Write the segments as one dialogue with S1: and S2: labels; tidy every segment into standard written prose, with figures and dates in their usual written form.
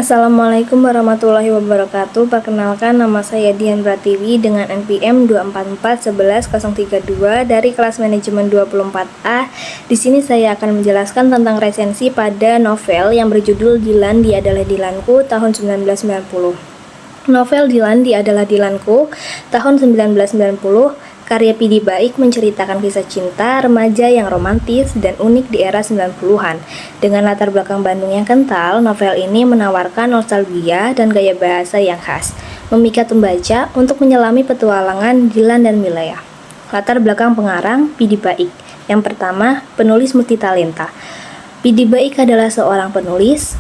S1: Assalamualaikum warahmatullahi wabarakatuh. Perkenalkan, nama saya Dian Pratiwi dengan NPM 2441132 dari kelas manajemen 24A. Di sini saya akan menjelaskan tentang resensi pada novel yang berjudul Dilan Dia Adalah Dilanku tahun 1990. Novel Dilan Dia Adalah Dilanku tahun 1990 karya Pidi Baik menceritakan kisah cinta remaja yang romantis dan unik di era 90-an. Dengan latar belakang Bandung yang kental, novel ini menawarkan nostalgia dan gaya bahasa yang khas, memikat pembaca untuk menyelami petualangan Dilan dan Milea. Latar belakang pengarang Pidi Baik. Yang pertama, penulis multitalenta. Pidi Baik adalah seorang penulis,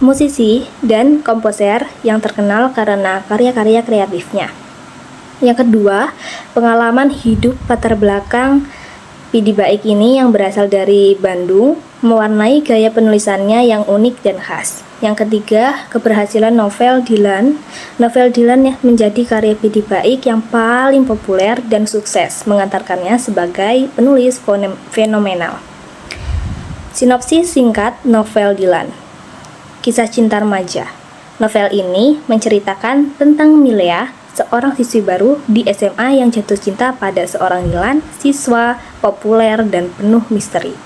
S1: musisi, dan komposer yang terkenal karena karya-karya kreatifnya. Yang kedua, pengalaman hidup latar belakang Pidi Baik ini yang berasal dari Bandung mewarnai gaya penulisannya yang unik dan khas. Yang ketiga, keberhasilan novel Dilan. Novel Dilan menjadi karya Pidi Baik yang paling populer dan sukses, mengantarkannya sebagai penulis fenomenal. Sinopsis singkat novel Dilan. Kisah cinta remaja. Novel ini menceritakan tentang Milea, seorang siswi baru di SMA yang jatuh cinta pada seorang Dilan, siswa populer dan penuh misteri.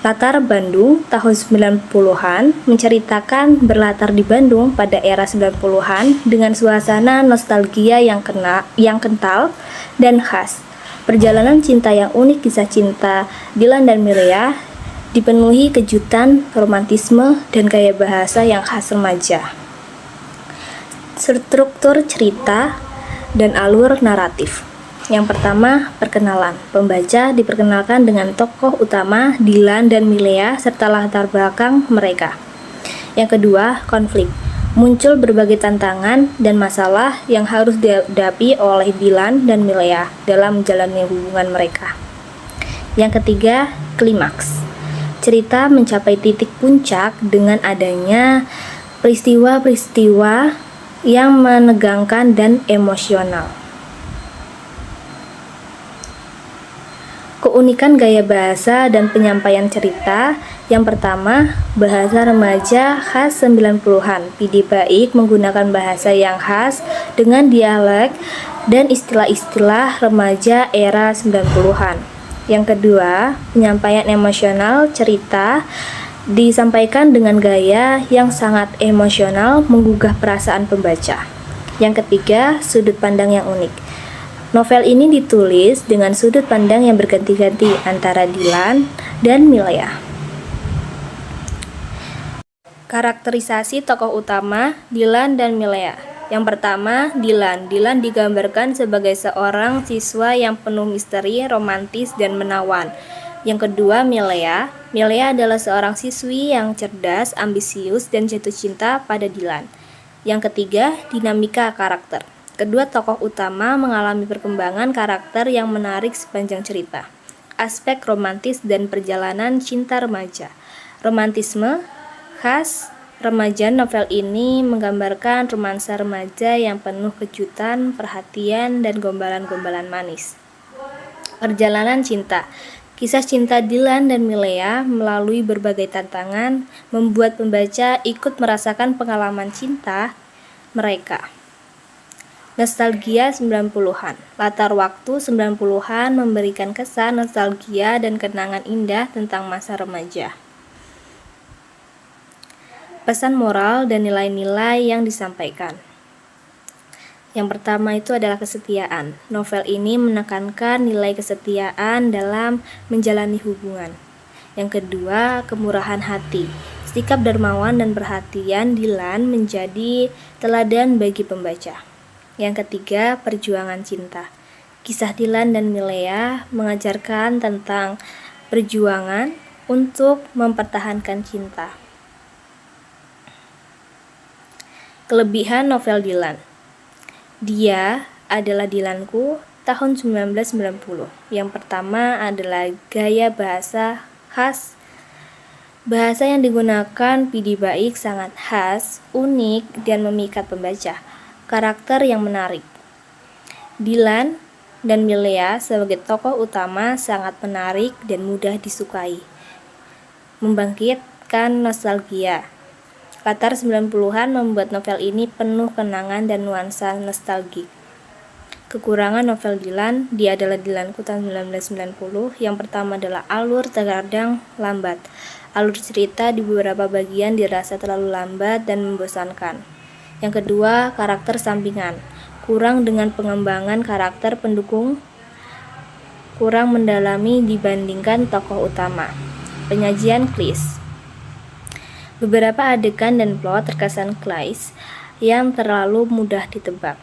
S1: Latar Bandung tahun 90-an menceritakan berlatar di Bandung pada era 90-an dengan suasana nostalgia yang kental dan khas. Perjalanan cinta yang unik, kisah cinta Dilan dan Milea dipenuhi kejutan, romantisme, dan gaya bahasa yang khas remaja. Struktur cerita dan alur naratif. Yang pertama, perkenalan. Pembaca diperkenalkan dengan tokoh utama Dilan dan Milea serta latar belakang mereka. Yang kedua, konflik. Muncul berbagai tantangan dan masalah yang harus dihadapi oleh Dilan dan Milea dalam menjalani hubungan mereka. Yang ketiga, klimaks. Cerita mencapai titik puncak dengan adanya peristiwa-peristiwa yang menegangkan dan emosional. Keunikan gaya bahasa dan penyampaian cerita. Yang pertama, bahasa remaja khas 90-an. Pidi Baik menggunakan bahasa yang khas dengan dialek dan istilah-istilah remaja era 90-an. Yang kedua, penyampaian emosional. Cerita disampaikan dengan gaya yang sangat emosional, menggugah perasaan pembaca. Yang ketiga, sudut pandang yang unik. Novel ini ditulis dengan sudut pandang yang berganti-ganti antara Dilan dan Milea. Karakterisasi tokoh utama Dilan dan Milea. Yang pertama, Dilan. Dilan digambarkan sebagai seorang siswa yang penuh misteri, romantis, dan menawan. Yang kedua, Milea. Milea adalah seorang siswi yang cerdas, ambisius, dan jatuh cinta pada Dilan. Yang ketiga, dinamika karakter. Kedua tokoh utama mengalami perkembangan karakter yang menarik sepanjang cerita. Aspek romantis dan perjalanan cinta remaja. Romantisme khas remaja. Novel ini menggambarkan romansa remaja yang penuh kejutan, perhatian, dan gombalan-gombalan manis. Perjalanan cinta. Kisah cinta Dilan dan Milea melalui berbagai tantangan membuat pembaca ikut merasakan pengalaman cinta mereka. Nostalgia 90-an. Latar waktu 90-an memberikan kesan nostalgia dan kenangan indah tentang masa remaja. Pesan moral dan nilai-nilai yang disampaikan. Yang pertama itu adalah kesetiaan. Novel ini menekankan nilai kesetiaan dalam menjalani hubungan. Yang kedua, kemurahan hati. Sikap dermawan dan perhatian Dilan menjadi teladan bagi pembaca. Yang ketiga, perjuangan cinta. Kisah Dilan dan Milea mengajarkan tentang perjuangan untuk mempertahankan cinta. Kelebihan novel Dilan. Dia Adalah Dilanku tahun 1990. Yang pertama adalah gaya bahasa khas. Bahasa yang digunakan Pidi Baik sangat khas, unik, dan memikat pembaca. Karakter yang menarik. Dilan dan Milea sebagai tokoh utama sangat menarik dan mudah disukai, membangkitkan nostalgia. Latar 90-an membuat novel ini penuh kenangan dan nuansa nostalgik. Kekurangan novel Dilan, Dia Adalah Dilanku tahun 1990, yang pertama adalah alur terkadang lambat. Alur cerita di beberapa bagian dirasa terlalu lambat dan membosankan. Yang kedua, karakter sampingan. Kurang dengan pengembangan karakter pendukung, kurang mendalami dibandingkan tokoh utama. Penyajian klise. Beberapa adegan dan plot terkesan klise yang terlalu mudah ditebak.